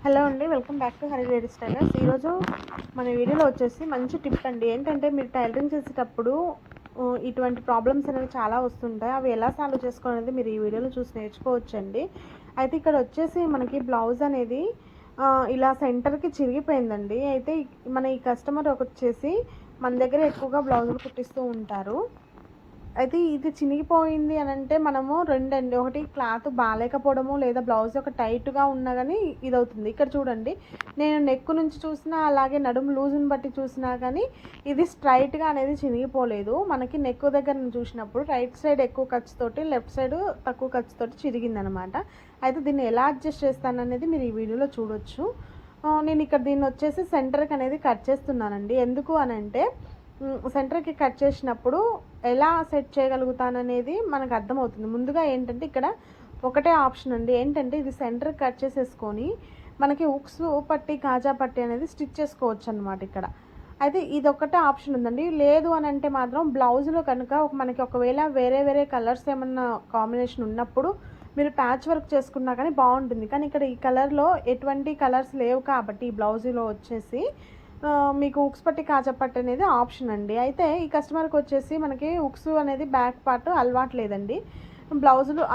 Hello అండి, welcome back to Hari ladies tailors. ఈరోజు మన వీడియోలో వచ్చేసి మంచి టిప్ అండి. ఏంటంటే మీరు టైలరింగ్ చేసేటప్పుడు ఇటువంటి ప్రాబ్లమ్స్ అనేవి చాలా వస్తుంటాయి. అవి ఎలా సాల్వ్ చేసుకోవాలనేది మీరు ఈ వీడియోలో చూసి నేర్చుకోవచ్చండి. అయితే ఇక్కడ వచ్చేసి మనకి బ్లౌజ్ అనేది ఇలా సెంటర్కి చిరిగిపోయిందండి. అయితే ఈ కస్టమర్ వచ్చేసి మన దగ్గర ఎక్కువగా బ్లౌజులు కుట్టిస్తూ ఉంటారు. అయితే ఇది చినిగిపోయింది అని అంటే మనము రెండండి, ఒకటి క్లాత్ బాగాలేకపోవడము, లేదా బ్లౌజ్ ఒక టైట్గా ఉన్నా కానీ ఇదవుతుంది. ఇక్కడ చూడండి, నేను నెక్ నుంచి చూసినా, అలాగే నడుము లూజ్ని బట్టి చూసినా కానీ ఇది స్ట్రైట్గా అనేది చినిగిపోలేదు. మనకి నెక్ దగ్గర నుంచి చూసినప్పుడు రైట్ సైడ్ ఎక్కువ ఖర్చుతోటి, లెఫ్ట్ సైడ్ తక్కువ ఖర్చుతోటి చిరిగిందనమాట. అయితే దీన్ని ఎలా అడ్జస్ట్ చేస్తాననేది మీరు ఈ వీడియోలో చూడొచ్చు. నేను ఇక్కడ దీన్ని వచ్చేసి సెంటర్కి అనేది కట్ చేస్తున్నానండి. ఎందుకు అని అంటే సెంటర్కి కట్ చేసినప్పుడు ఎలా సెట్ చేయగలుగుతాననేది మనకు అర్థమవుతుంది. ముందుగా ఏంటంటే ఇక్కడ ఒకటే ఆప్షన్ అండి. ఏంటంటే ఇది సెంటర్కి కట్ చేసేసుకొని మనకి ఉక్స్ పట్టి, కాజా పట్టి అనేది స్టిచ్ చేసుకోవచ్చు అనమాట ఇక్కడ. అయితే ఇది ఒకటే ఆప్షన్ ఉందండి. లేదు అని అంటే మాత్రం బ్లౌజ్లో కనుక మనకి ఒకవేళ వేరే వేరే కలర్స్ ఏమన్నా కాంబినేషన్ ఉన్నప్పుడు మీరు ప్యాచ్ వర్క్ చేసుకున్నా కానీ బాగుంటుంది. కానీ ఇక్కడ ఈ కలర్లో ఎటువంటి కలర్స్ లేవు కాబట్టి ఈ బ్లౌజులో వచ్చేసి మీకు ఉక్స్ పట్టి, కాజా పట్టి అనేది ఆప్షన్ అండి. అయితే ఈ కస్టమర్కి వచ్చేసి మనకి ఉక్స్ అనేది బ్యాక్ పార్ట్ అలవాటు లేదండి.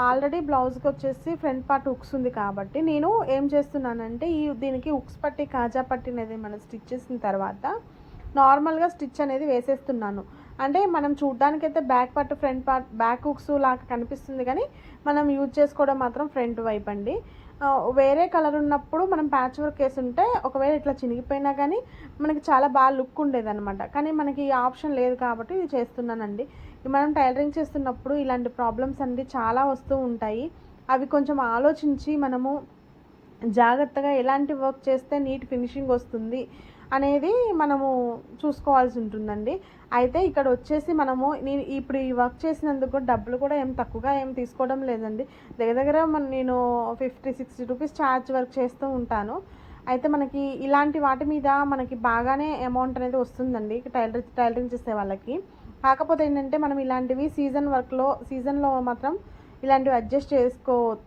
ఆల్రెడీ బ్లౌజ్కి వచ్చేసి ఫ్రంట్ పార్ట్ ఉక్స్ ఉంది కాబట్టి నేను ఏం చేస్తున్నానంటే దీనికి ఉక్స్ పట్టి, కాజా పట్టి అనేది మనం స్టిచ్ చేసిన తర్వాత నార్మల్గా స్టిచ్ అనేది వేసేస్తున్నాను. అంటే మనం చూడ్డానికైతే back part, front part, back ఉక్స్ లాగా కనిపిస్తుంది కానీ మనం యూజ్ చేసుకోవడం మాత్రం ఫ్రంట్ వైపు అండి. వేరే కలర్ ఉన్నప్పుడు మనం ప్యాచ్ వర్క్ వేసి ఉంటే ఒకవేళ ఇట్లా చినిగిపోయినా కానీ మనకి చాలా బాగా లుక్ ఉండేదన్నమాట. కానీ మనకి ఈ ఆప్షన్ లేదు కాబట్టి ఇది చేస్తున్నానండి. మనం టైలరింగ్ చేస్తున్నప్పుడు ఇలాంటి ప్రాబ్లమ్స్ అనేది చాలా వస్తూ ఉంటాయి. అవి కొంచెం ఆలోచించి మనము జాగ్రత్తగా ఎలాంటి వర్క్ చేస్తే నీట్ ఫినిషింగ్ వస్తుంది అనేది మనము చూసుకోవాల్సి ఉంటుందండి. అయితే ఇక్కడ వచ్చేసి నేను ఇప్పుడు ఈ వర్క్ చేసినందుకు డబ్బులు కూడా తక్కువగా తీసుకోవడం లేదండి. దగ్గర నేను 50-60 రూపీస్ ఛార్జ్ వర్క్ చేస్తూ ఉంటాను. అయితే మనకి ఇలాంటి వాటి మీద మనకి బాగానే అమౌంట్ అనేది వస్తుందండి టైలరింగ్ చేసే వాళ్ళకి. కాకపోతే ఏంటంటే మనం ఇలాంటివి సీజన్లో మాత్రం ఇలాంటివి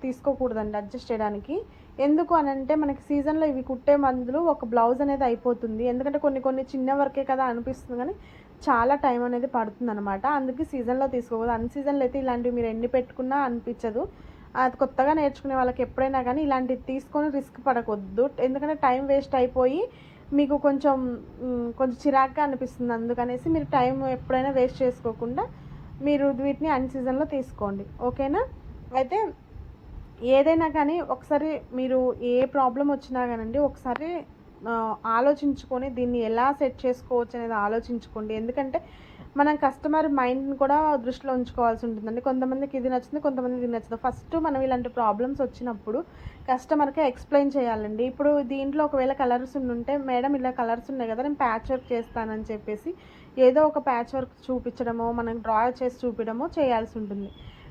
తీసుకోకూడదండి అడ్జస్ట్ చేయడానికి. ఎందుకు అని అంటే మనకి సీజన్లో ఇవి కుట్టే మందులు ఒక బ్లౌజ్ అనేది అయిపోతుంది. ఎందుకంటే కొన్ని చిన్న వర్కే కదా అనిపిస్తుంది కానీ చాలా టైం అనేది పడుతుంది అనమాట. అందుకే సీజన్లో తీసుకోకూడదు. అన్ సీజన్లో అయితే ఇలాంటివి మీరు ఎన్ని పెట్టుకున్నా అనిపించదు. అది కొత్తగా నేర్చుకునే వాళ్ళకి ఎప్పుడైనా కానీ ఇలాంటివి తీసుకొని రిస్క్ పడకూడదు. ఎందుకంటే టైం వేస్ట్ అయిపోయి మీకు కొంచెం చిరాగ్గా అనిపిస్తుంది. అందుకనేసి మీరు టైం ఎప్పుడైనా వేస్ట్ చేసుకోకుండా మీరు వీటిని అన్ సీజన్లో తీసుకోండి, ఓకేనా? అయితే ఏదైనా కానీ ఒకసారి మీరు ఏ ప్రాబ్లం వచ్చినా కానండి ఒకసారి ఆలోచించుకొని దీన్ని ఎలా సెట్ చేసుకోవచ్చు అనేది ఆలోచించుకోండి. ఎందుకంటే మనం కస్టమర్ మైండ్ని కూడా దృష్టిలో ఉంచుకోవాల్సి ఉంటుందండి. కొంతమందికి ఇది నచ్చుతుంది, కొంతమందికి ఇది నచ్చదు. ఫస్ట్ మనం ఇలాంటి ప్రాబ్లమ్స్ వచ్చినప్పుడు కస్టమర్కే ఎక్స్ప్లెయిన్ చేయాలండి. ఇప్పుడు దీంట్లో ఒకవేళ కలర్స్ ఉంటే, మేడం ఇలా కలర్స్ ఉన్నాయి కదా, నేను ప్యాచ్ వర్క్ చేస్తానని చెప్పేసి ఏదో ఒక ప్యాచ్ వర్క్ చూపించడమో, మనం డ్రా చేసి చూపించడమో చేయాల్సి ఉంటుంది.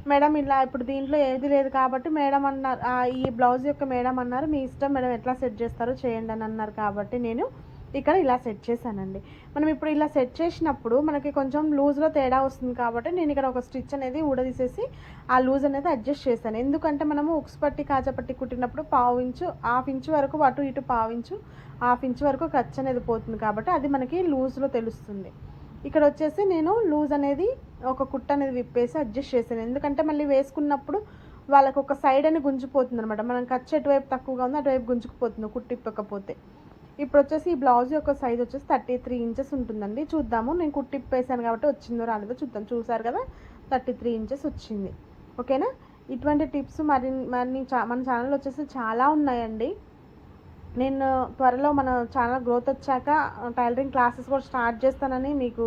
మేడం ఇలా ఇప్పుడు దీంట్లో ఏది లేదు కాబట్టి మేడం అన్నారు, ఈ బ్లౌజ్ యొక్క మేడం అన్నారు, మీ ఇష్టం మేడం, ఎట్లా సెట్ చేస్తారో చేయండి అని అన్నారు కాబట్టి నేను ఇక్కడ ఇలా సెట్ చేశానండి. మనం ఇప్పుడు ఇలా సెట్ చేసినప్పుడు మనకి కొంచెం లూజ్లో తేడా వస్తుంది కాబట్టి నేను ఇక్కడ ఒక స్టిచ్ అనేది ఊడదీసేసి ఆ లూజ్ అనేది అడ్జస్ట్ చేశాను. ఎందుకంటే మనము ఉక్స్ పట్టి, కాజా పట్టి కుట్టినప్పుడు హాఫ్ ఇంచు వరకు అటు ఇటు హాఫ్ ఇంచు వరకు ఖర్చు అనేది పోతుంది కాబట్టి అది మనకి లూజ్లో తెలుస్తుంది. ఇక్కడ వచ్చేసి నేను లూజ్ అనేది ఒక కుట్ట అనేది విప్పేసి అడ్జస్ట్ చేశాను. ఎందుకంటే మళ్ళీ వేసుకున్నప్పుడు వాళ్ళకు ఒక సైడ్ అని గుంజిపోతుంది అనమాట. మనం ఖర్చు ఎటువైపు తక్కువగా ఉంది అటువైపు గుంజుకుపోతుంది కుట్టిప్పకపోతే. ఇప్పుడు వచ్చేసి ఈ బ్లౌజ్ యొక్క సైజ్ వచ్చేసి 33 ఇంచెస్ ఉంటుందండి. చూద్దాము, నేను కుట్టిప్పేసాను కాబట్టి వచ్చిందో రాలేదో చూద్దాం. చూసారు కదా, 33 ఇంచెస్ వచ్చింది, ఓకేనా? ఇటువంటి టిప్స్ మన ఛానల్ వచ్చేసి చాలా ఉన్నాయండి. నేను త్వరలో మన ఛానల్ గ్రోత్ వచ్చాక టైలరింగ్ క్లాసెస్ కూడా స్టార్ట్ చేస్తానని మీకు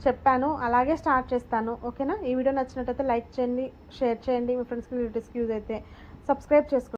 చెప్పాను. అలాగే స్టార్ట్ చేస్తాను, ఓకేనా? ఈ వీడియో నచ్చినట్టయితే లైక్ చేయండి, షేర్ చేయండి. మీ ఫ్రెండ్స్కి, రిలేటివ్స్కి యూజ్ అయితే సబ్స్క్రైబ్ చేసుకోండి.